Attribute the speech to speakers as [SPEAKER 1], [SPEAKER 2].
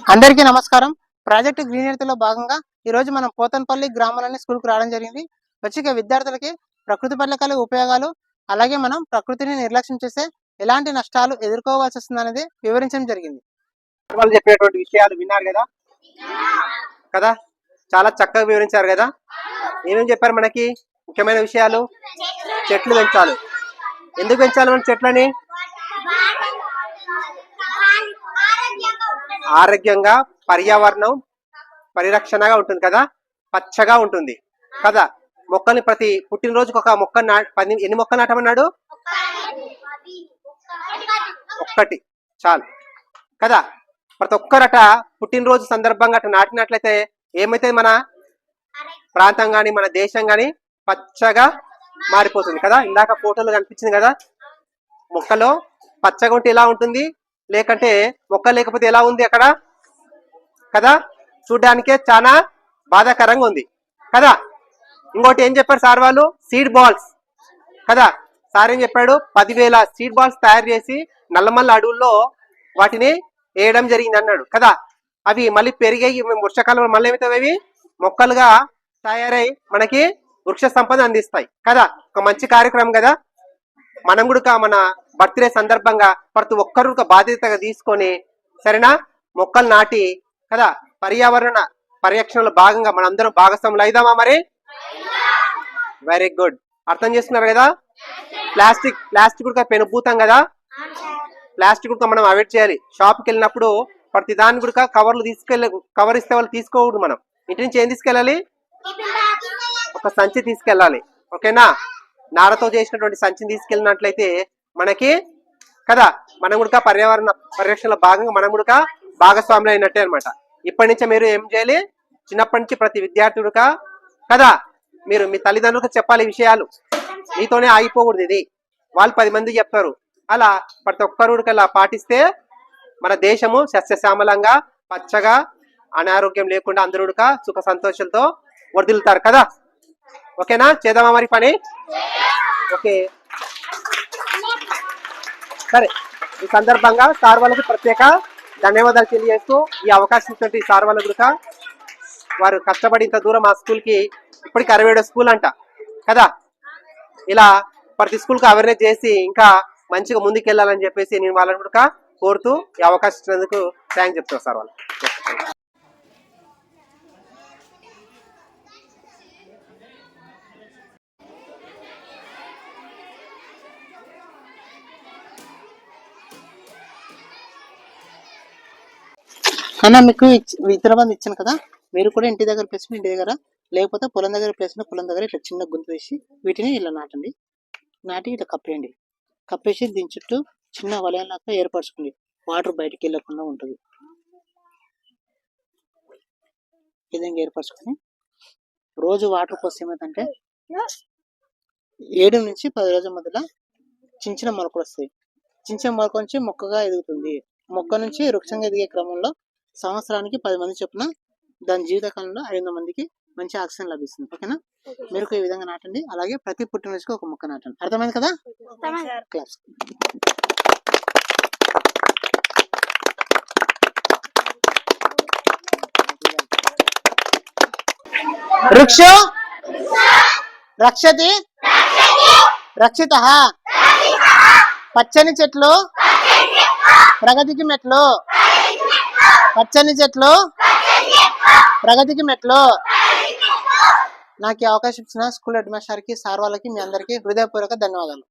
[SPEAKER 1] అందరికీ నమస్కారం. Project green earth లో భాగంగా ఈ రోజు మనం పోతన్పల్లి గ్రామంలోని స్కూల్ కు రావడం జరిగింది. వచ్చి విద్యార్థులకి ప్రకృతి పట్ల కలిగే ఉపయోగాలు, అలాగే మనం ప్రకృతిని నిర్లక్ష్యం చేస్తే ఎలాంటి నష్టాలు ఎదుర్కోవాల్సి వస్తుంది అనేది వివరించడం జరిగింది.
[SPEAKER 2] వాళ్ళు చెప్పేటువంటి విషయాలు విన్నారు కదా కదా చాలా చక్కగా వివరించారు కదా. ఏమేమి చెప్పారు మనకి? ముఖ్యమైన విషయాలు, చెట్లు పెంచాలి. ఎందుకు పెంచాలి మనం చెట్లని? ఆరోగ్యంగా, పర్యావరణం పరిరక్షణగా ఉంటుంది కదా, పచ్చగా ఉంటుంది కదా. మొక్కల్ని ప్రతి పుట్టినరోజుకి ఒక మొక్క ఎన్ని మొక్కలు నాటమన్నాడు? ఒక్కటి చాలు కదా. ప్రతి ఒక్కరట పుట్టినరోజు సందర్భంగా అట నాటినట్లయితే ఏమైతే మన ప్రాంతం గాని మన దేశం గాని పచ్చగా మారిపోతుంది కదా. ఇందాక ఫోటోలు కనిపించింది కదా, మొక్కలో పచ్చగా ఉంటే ఎలా ఉంటుంది, లేకంటే మొక్క లేకపోతే ఎలా ఉంది అక్కడ కదా. చూడ్డానికే చాలా బాధాకరంగా ఉంది కదా. ఇంకోటి ఏం చెప్పారు సార్ వాళ్ళు? సీడ్ బాల్స్ కదా. సార్ ఏం చెప్పాడు? 10,000 సీడ్ బాల్స్ తయారు చేసి నల్లమల్ల అడవుల్లో వాటిని వేయడం జరిగింది అన్నాడు కదా. అవి మళ్ళీ పెరిగాయి, వర్షాకాలంలో మళ్ళీ ఏమవుతాయి, అవి మొక్కలుగా తయారై మనకి వృక్ష సంపద అందిస్తాయి కదా. ఒక మంచి కార్యక్రమం కదా. మనం కూడా మన బర్త్డే సందర్భంగా ప్రతి ఒక్కరు ఒక బాధ్యతగా తీసుకొని సరేనా మొక్కలు నాటి కదా పర్యావరణ పరిరక్షణలో భాగంగా మనందరం భాగస్వాములు అయిదామా మరి? Very good. అర్థం చేసుకున్నారు కదా. ప్లాస్టిక్ కూడా పెనుభూతం కదా. ప్లాస్టిక్ కూడా మనం అవాయిడ్ చేయాలి. షాప్కి వెళ్ళినప్పుడు ప్రతి దాని కూడా కవర్లు కవర్ ఇస్తే వాళ్ళు తీసుకోకూడదు. మనం ఇంటి నుంచి ఏం తీసుకెళ్ళాలి? ఒక సంచి తీసుకెళ్ళాలి. ఓకేనా? నారతో చేసినటువంటి సంచిని తీసుకెళ్ళినట్లయితే మనకి కదా మనం కూడా పర్యావరణ పరిరక్షణలో భాగంగా మనం కూడా భాగస్వాములు అయినట్టే అనమాట. ఇప్పటి నుంచే మీరు ఏం చేయాలి? చిన్నప్పటి నుంచి ప్రతి విద్యార్థుడుగా కదా మీరు మీ తల్లిదండ్రులకు చెప్పాలి విషయాలు. మీతోనే ఆగిపోకూడదు. ఇది వాళ్ళు 10 మంది చెప్తారు. అలా ప్రతి ఒక్కరుడికి అలా పాటిస్తే మన దేశము సస్యశ్యామలంగా పచ్చగా అనారోగ్యం లేకుండా అందరుడుగా సుఖ సంతోషాలతో వర్ధిల్లుతారు కదా. ఓకేనా? చేద్దామా మరి పని? ఓకే సరే. ఈ సందర్భంగా సార్ వాళ్ళకి ప్రత్యేక ధన్యవాదాలు తెలియజేస్తూ ఈ అవకాశం ఇచ్చినట్టు సార్ వాళ్ళ కూడా వారు కష్టపడి ఇంత దూరం ఆ స్కూల్కి ఇప్పటికి 67 స్కూల్ అంట కదా. ఇలా ప్రతి స్కూల్కి అవేర్నెస్ చేసి ఇంకా మంచిగా ముందుకు వెళ్ళాలని చెప్పేసి నేను వాళ్ళని కూడా కోరుతూ ఈ అవకాశం ఇచ్చినందుకు థ్యాంక్స్ చెప్తాను సార్ వాళ్ళు.
[SPEAKER 1] అన్న మీకు విత్తనం ఇచ్చాను కదా, మీరు కూడా ఇంటి దగ్గర ప్లేస్ ఇంటి దగ్గర, లేకపోతే పొలం దగ్గర ప్లేస్ పొలం దగ్గర ఇట్లా చిన్న గుంత వేసి వీటిని ఇలా నాటండి. నాటి ఇట్లా కప్పేయండి. కప్పేసి దీని చుట్టూ చిన్న వలయంలాగా ఏర్పరచుకోండి. వాటర్ బయటికి వెళ్ళకుండా ఉంటుంది. ఈ విధంగా ఏర్పరచుకొని రోజు వాటర్ పోస్తే ఏమైందంటే 7 నుంచి 10 రోజుల మధ్యలో చిన్న మొలకలు వస్తాయి. చిన్న మొలక నుంచి మొక్కగా ఎదుగుతుంది. మొక్క నుంచి వృక్షంగా ఎదిగే క్రమంలో సంవత్సరానికి 10 మంది చొప్పున దాని జీవితకాలంలో 500 మందికి మంచి ఆక్సిజన్ లభిస్తుంది. ఓకేనా? మీరు ఈ విధంగా నాటండి. అలాగే ప్రతి పుట్టినరోజుకి ఒక మొక్క నాటండి. అర్థమైంది కదా? క్లాస్. వృక్షో రక్షతి రక్షితః. పచ్చని చెట్లు ప్రగతికి మెట్లు. పచ్చని చెట్లు ప్రగతికి మెట్లు. నాకు ఈ అవకాశం ఇచ్చిన స్కూల్ హెడ్ మాస్టర్ కి, సార్ వాళ్ళకి, మీ అందరికీ హృదయపూర్వక ధన్యవాదాలు.